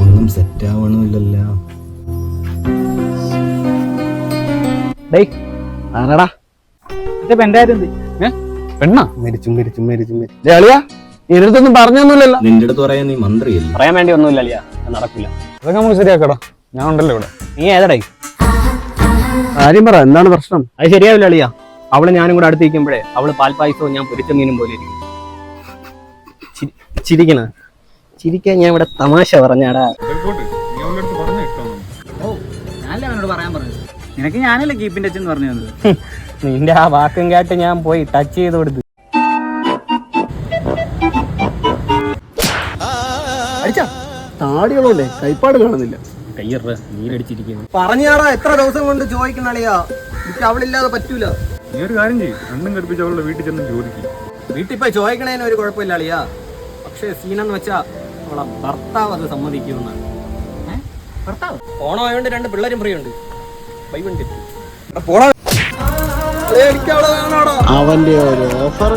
ഒന്നും സെറ്റ് ആവണമില്ലല്ലോ. പെണ്ണാ ഇതൊന്നും പറഞ്ഞൊന്നുമില്ലല്ലോ. നിന്റെ അടുത്ത് പറയാൻ നീ മന്ത്രിയല്ലേ? പറയാൻ വേണ്ടി ഒന്നുമില്ല അളിയാ, നടക്കില്ല. അതൊക്കെ നമുക്ക് ശരിയാക്കടാ, ഞാൻ ഉണ്ടല്ലോ ഇവിടെ. നീ ഏതടേ കാര്യം പറ, എന്താണ് പ്രശ്നം? അത് ശരിയാവില്ല അളിയാ. അവള് ഞാനും കൂടെ അടുത്തിരിക്കുമ്പോഴേ അവള് പാൽപ്പായസവും ഞാൻ പൊരിച്ച മീനും പോലെ ഇരിക്കും. ചിരിക്കണ ചിരിക്കാൻ ഞാൻ ഇവിടെ തമാശ പറഞ്ഞാടാ. നിനക്ക് ഞാനല്ലേ കീപ്പിന്റെ അച്ഛൻ പറഞ്ഞു തന്നത്. നിന്റെ ആ വാക്കും കേട്ട് ഞാൻ പോയി ടച്ച് ചെയ്ത് കൊടുത്തു. താടികളുണ്ടേ, കൈപ്പാട് കാണുന്നില്ല. കയ്യറ നീരടിച്ചിരിക്കുന്നു. പറഞ്ഞാടാ, എത്ര ദിവസം കൊണ്ട് ചോദിക്കണ അളിയാ, എനിക്ക് അവളില്ലാതെ പറ്റൂല. നീ ഒരു കാര്യം ചെയ്യും, രണ്ടും കൽപ്പിച്ച് അവളുടെ വീട്ടിൽ ചെന്ന് ചോദിക്കും. വീട്ടിൽ പോയി ചോദിക്കണേന് ഒരു കുഴപ്പമില്ല അളിയാ. പക്ഷെ സീനെന്ന് വെച്ചാ അവളെ ഭർത്താവ് അത് സമ്മതിക്കുമെന്നാണ്. ഭർത്താവ് ഓണമായോണ്ട് 2 പിള്ളേരും ഫ്രീ ഉണ്ട്. അവന്റെ ഒരു ഓഫർ